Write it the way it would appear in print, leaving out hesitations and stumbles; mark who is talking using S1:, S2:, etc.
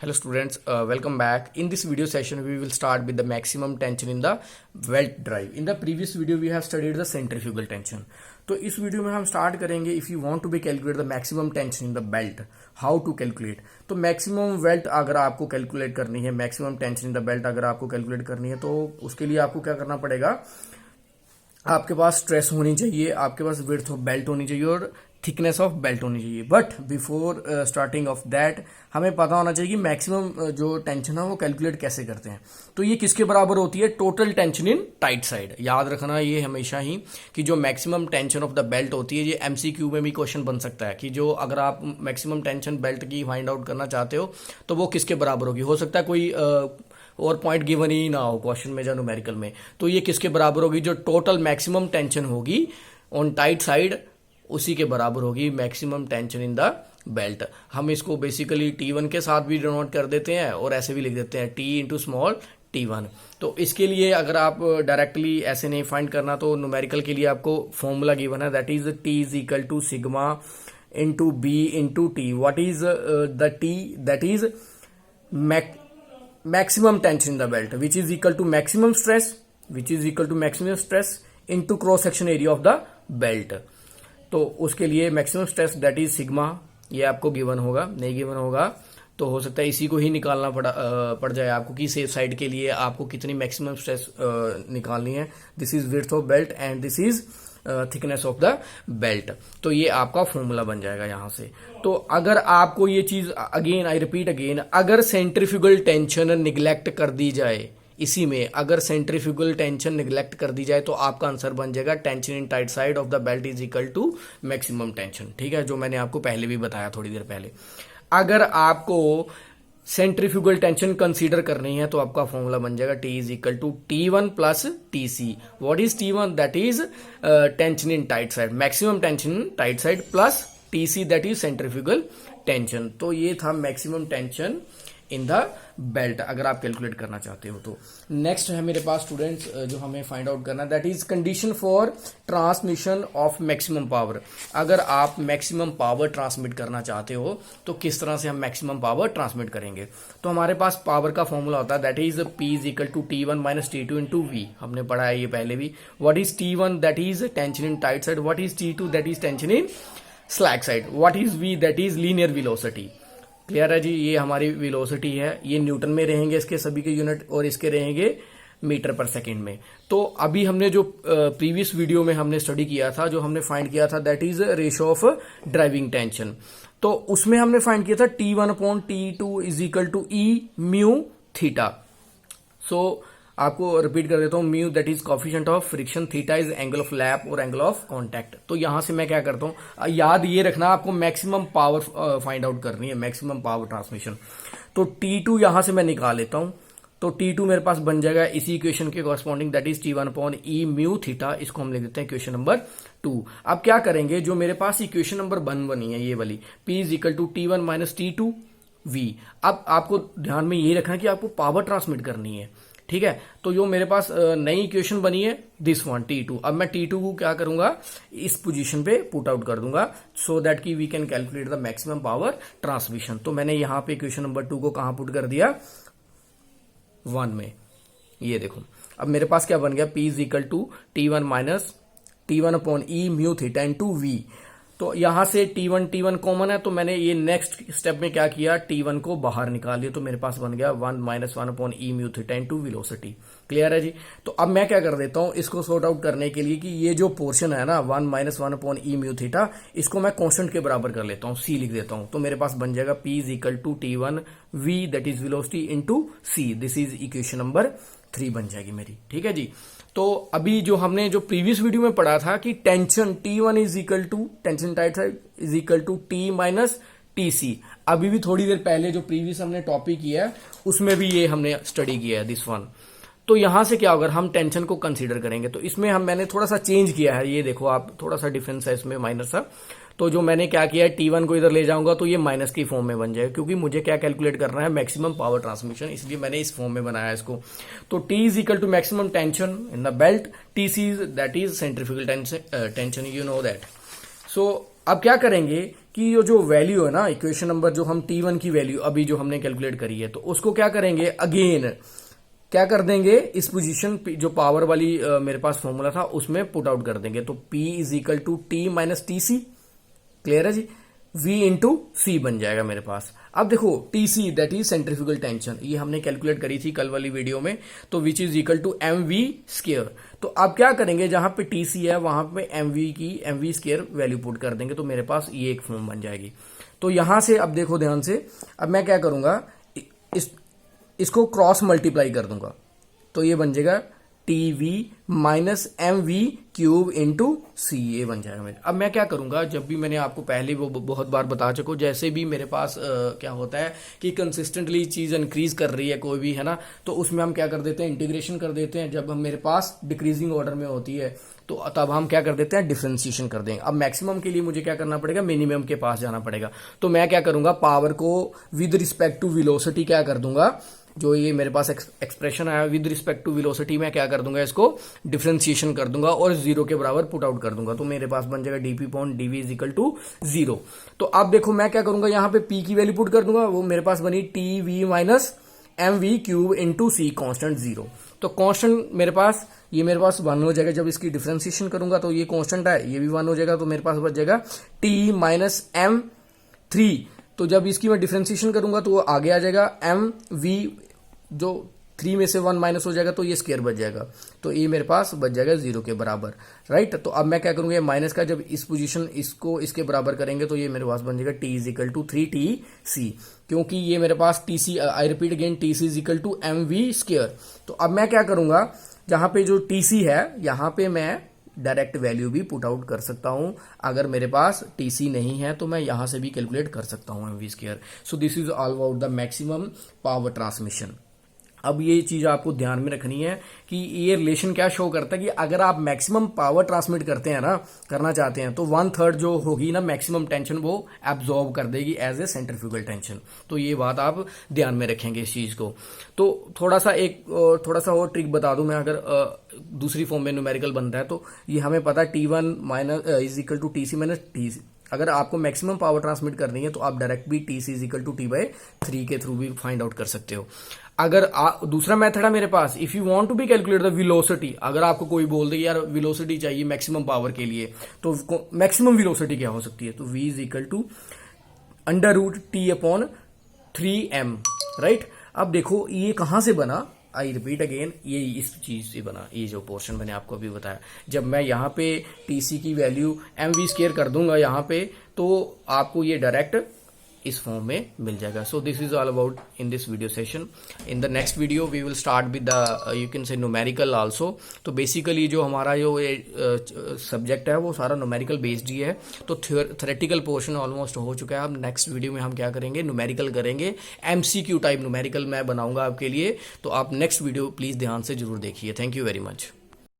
S1: Hello students, welcome back. In this video session we will start with the maximum tension in the belt drive. In the previous video we have studied the centrifugal tension. तो इस video में हम start करेंगे if you want to be calculate the maximum tension in the belt, how to calculate. तो maximum belt अगर आपको calculate करनी है, maximum tension in the belt अगर आपको कैलकुलेट करनी है, तो उसके लिए आपको क्या करना पड़ेगा. आपके पास स्ट्रेस होनी चाहिए, आपके पास विड्थ ऑफ बेल्ट होनी चाहिए और थिकनेस ऑफ बेल्ट होनी चाहिए. But before starting of that हमें पता होना चाहिए कि मैक्सिमम जो टेंशन है वो कैलकुलेट कैसे करते हैं. तो ये किसके बराबर होती है? Total tension in tight side. याद रखना ये हमेशा ही कि जो maximum tension of the belt होती है, ये एमसीक्यू में भी क्वेश्चन बन सकता है कि जो अगर आप मैक्सिमम टेंशन बेल्ट की फाइंड आउट करना चाहते हो तो वो किसके बराबर होगी. हो सकता है कोई और पॉइंट गिवन ही ना हो क्वेश्चन में या न्यूमेरिकल में. तो ये किसके बराबर होगी? जो टोटल मैक्सिमम टेंशन होगी ऑन टाइट साइड उसी के बराबर होगी maximum tension in the belt. हम इसको बेसिकली T1 के साथ भी डिनोट कर देते हैं और ऐसे भी लिख देते हैं T इंटू स्मॉल T1. तो इसके लिए अगर आप डायरेक्टली ऐसे नहीं फाइंड करना तो न्यूमेरिकल के लिए आपको फॉर्मूला गिवन है, that is T is equal to sigma into B into T. What is the T? That is maximum tension in the belt, which is equal to maximum stress into cross section area of the belt. तो उसके लिए maximum stress that is sigma, ये आपको given होगा. नहीं given होगा तो हो सकता है इसी को ही निकालना पड़ जाए आपको कि सेफ साइड के लिए आपको कितनी मैक्सिमम स्ट्रेस निकालनी है. This is width of belt and this is thickness of the belt. तो ये आपका फॉर्मूला बन जाएगा यहां से. तो अगर आपको ये चीज अगेन, आई रिपीट अगेन, अगर सेंट्रीफ्यूगल टेंशन निग्लेक्ट कर दी जाए, इसी में अगर सेंट्रीफ्यूगल टेंशन निग्लेक्ट कर दी जाए तो आपका आंसर बन जाएगा tension in tight side of the belt is equal to maximum tension. ठीक है, जो मैंने आपको पहले भी बताया थोड़ी देर पहले. अगर आपको सेंट्रीफ्यूगल टेंशन कंसीडर करनी है तो आपका फॉर्मूला बन जाएगा T is equal to T1 plus TC. What is T1? That is tension in tight side, maximum tension in tight side, plus TC that is centrifugal tension. तो ये था maximum tension in the belt अगर आप calculate करना चाहते हो. तो next है मेरे पास स्टूडेंट्स जो हमें फाइंड आउट करना, that is condition for transmission of maximum power. अगर आप मैक्सिमम पावर ट्रांसमिट करना चाहते हो तो किस तरह से हम मैक्सिमम पावर ट्रांसमिट करेंगे. तो हमारे पास पावर का फॉर्मूला होता है, that is P is equal to T1 minus T2 into V. हमने पढ़ा है ये पहले भी. What is T1? That is tension in tight side. What is T2? That is tension in slack side. What is V? That is linear velocity. Clear है जी, ये हमारी वेलोसिटी है. ये न्यूटन में रहेंगे इसके सभी के यूनिट और इसके रहेंगे मीटर पर सेकंड में. तो अभी हमने जो प्रीवियस वीडियो में हमने स्टडी किया था, जो हमने फाइंड किया था, that is ratio of driving tension. तो उसमें हमने फाइंड किया था T1 upon T2 is equal to E mu theta. So आपको रिपीट कर देता हूं, mu that is coefficient of friction, theta is angle of lap और एंगल ऑफ कांटेक्ट. तो यहां से मैं क्या करता हूं, याद ये रखना आपको मैक्सिमम पावर फाइंड आउट करनी है, मैक्सिमम पावर ट्रांसमिशन. तो T2 यहां से मैं निकाल लेता हूं. तो T2 मेरे पास बन जाएगा इसी इक्वेशन के corresponding, that is T1 upon E mu theta. इसको हम लिख देते हैं इक्वेशन नंबर 2. अब क्या करेंगे, जो मेरे पास इक्वेशन नंबर 1 बनी है ये वाली, P is equal to T1 minus T2 V. अब आपको ध्यान में ये रखना कि आपको पावर ट्रांसमिट करनी है. ठीक है, तो जो मेरे पास नई इक्वेशन बनी है दिस वन T2. अब मैं T2 को क्या करूंगा, इस पोजीशन पे पुट आउट कर दूंगा सो दैट कि we can calculate the maximum power transmission. तो मैंने यहां पे इक्वेशन नंबर 2 को कहां पुट कर दिया, 1 में. ये देखो अब मेरे पास क्या बन गया, P is equal to T1 minus T1 upon E mu theta into V. तो यहां से T1 कॉमन है, तो मैंने ये नेक्स्ट स्टेप में क्या किया, T1 को बाहर निकाल लिया. तो मेरे पास बन गया 1 minus 1 upon E mu theta into velocity. Clear है जी. तो अब मैं क्या कर देता हूं इसको सॉर्ट आउट करने के लिए कि ये जो पोर्शन है ना 1 minus 1 upon E mu theta, इसको मैं कांस्टेंट के बराबर कर लेता हूं, C लिख देता हूं. तो मेरे पास बन जाएगा P is equal to T1 V that is velocity into C. This is equation number 3 बन जाएगी मेरी. ठीक है जी. तो अभी जो हमने जो प्रीवियस वीडियो में पढ़ा था कि tension T1 is equal to tension tight side is equal to T minus TC. अभी भी थोड़ी देर पहले जो प्रीवियस हमने टॉपिक किया है उसमें भी ये हमने स्टडी किया है दिस वन. तो यहां से क्या होगा, हम टेंशन को कंसीडर करेंगे तो इसमें मैंने थोड़ा सा चेंज किया है. ये देखो आप, थोड़ा सा डिफरेंस है इसमें माइनस सा. तो जो मैंने क्या किया है, T1 को इधर ले जाऊंगा तो ये माइनस की फॉर्म में बन जाएगा, क्योंकि मुझे क्या कैलकुलेट करना है, मैक्सिमम पावर ट्रांसमिशन, इसलिए मैंने इस फॉर्म में बनाया इसको. तो T is equal to maximum tension in the belt, TC that is centrifugal tension, you know that. So अब क्या करेंगे कि ये जो वैल्यू है ना, इक्वेशन नंबर जो हम T1 की वैल्यू अभी जो हमने कैलकुलेट करी है, तो उसको क्या करेंगे, अगेन क्या कर देंगे, इस पोजीशन जो पावर वाली मेरे पास फॉर्मूला था उसमें पुट आउट कर देंगे। तो P is equal to T minus T C, clear है जी, V इंटू सी बन जाएगा मेरे पास। अब देखो TC that is centrifugal tension, ये हमने कैलकुलेट करी थी कल वाली वीडियो में, तो which is equal to MV square. तो अब क्या करेंगे, जहां पे TC है वहां पे MV स्क्वायर वैल्यू पुट कर देंगे, तो मेरे पास ये एक फॉर्म बन जाएगी। तो यहां से अब देखो ध्यान से, अब मैं क्या करूंगा, इसको क्रॉस मल्टीप्लाई कर दूंगा, तो ये बन जाएगा TV minus MV cube into C, ये बन जाएगा मेरे। अब मैं क्या करूंगा, जब भी मैंने आपको पहले वो बहुत बार बता चुका, जैसे भी मेरे पास क्या होता है कि कंसिस्टेंटली चीज इंक्रीज कर रही है कोई भी, है ना, तो उसमें हम क्या कर देते हैं, इंटीग्रेशन कर देते हैं। जब हम मेरे पास डिक्रीजिंग ऑर्डर में होती है तो तब हम क्या कर देते हैं, डिफरेंशिएशन कर देंगे। अब मैक्सिमम के लिए मुझे क्या करना पड़ेगा, मिनिमम के पास जाना पड़ेगा। तो मैं क्या करूंगा, पावर को विद रिस्पेक्ट टू वेलोसिटी क्या कर दूंगा, जो ये मेरे पास एक्सप्रेशन आया विद रिस्पेक्ट टू वेलोसिटी, मैं क्या कर दूंगा, इसको डिफरेंशिएशन कर दूंगा और जीरो के बराबर पुट आउट कर दूंगा। तो मेरे पास बन जाएगा DP point DV is equal to zero. तो अब देखो मैं क्या करूंगा, यहां पे पी की वैल्यू पुट कर दूंगा, वो मेरे पास बनी T V minus MV cube into C, constant zero. तो कॉन्स्टेंट मेरे पास, ये मेरे पास 1 हो जाएगा। जब इसकी डिफरेंशिएशन करूंगा तो ये कॉन्स्टेंट है, ये भी 1 हो जाएगा, तो मेरे पास बच जाएगा टी माइनस M3। तो जब इसकी मैं डिफरेंशिएशन करूंगा तो वो आगे आ जाएगा MV, जो 3 में से 1 माइनस हो जाएगा तो ये स्क्वायर बच जाएगा, तो ये मेरे पास बच जाएगा 0 के बराबर, राइट। तो अब मैं क्या करूंगा, माइनस का जब इस पोजीशन इसको इसके बराबर करेंगे तो ये मेरे पास बन जाएगा T is equal to 3TC, क्योंकि ये मेरे पास TC, I repeat again, TC is equal to MV square. तो अब मैं क्या करूंगा, जहां पे जो TC है यहां पे मैं डायरेक्ट वैल्यू भी पुट आउट कर सकता हूं। अगर मेरे पास TC नहीं है तो मैं यहां से भी कैलकुलेट कर सकता हूं MV square. So this is all about the maximum power transmission. अब ये चीज आपको ध्यान में रखनी है कि ये रिलेशन क्या शो करता है कि अगर आप मैक्सिमम पावर ट्रांसमिट करते हैं ना, करना चाहते हैं, तो 1/3 जो होगी ना मैक्सिमम टेंशन वो एब्जॉर्ब कर देगी एज ए सेंट्रीफ्यूगल टेंशन। तो ये बात आप ध्यान में रखेंगे इस चीज को। तो थोड़ा सा और ट्रिक बता दूं मैं, अगर दूसरी फॉर्म में न्यूमेरिकल बनता है तो ये हमें पता है T1 minus is equal to TC minus TC। अगर आपको मैक्सिमम पावर ट्रांसमिट करनी है तो आप डायरेक्ट भी TC is equal to T/3 के थ्रू भी फाइंड आउट कर सकते हो। अगर दूसरा मेथड है मेरे पास, if you want to be calculate the velocity, अगर आपको कोई बोल दे यार वेलोसिटी चाहिए मैक्सिमम पावर के लिए, तो मैक्सिमम वेलोसिटी क्या हो सकती है, तो V is equal to √T/3m, right. अब देखो ये कहां से बना, आई रिपीट अगेन, ये इस चीज से बना, ये जो पोर्शन मैंने आपको अभी बताया। जब मैं यहाँ पे TC की वैल्यू MV स्क्वायर कर दूंगा यहाँ पे, तो आपको ये डायरेक्ट इस फॉर्म में मिल जाएगा। So this is all about in this video session. In the next video we will start with the you can say numerical also. तो बेसिकली जो हमारा जो सब्जेक्ट है वो सारा न्यूमेरिकल बेस्ड ही है। तो थ्योरेटिकल पोर्शन ऑलमोस्ट हो चुका है। अब नेक्स्ट वीडियो में हम क्या करेंगे, न्यूमेरिकल करेंगे, MCQ टाइप न्यूमेरिकल मैं बनाऊंगा आपके लिए। तो आप नेक्स्ट वीडियो प्लीज ध्यान से जरूर देखिए। Thank you very much.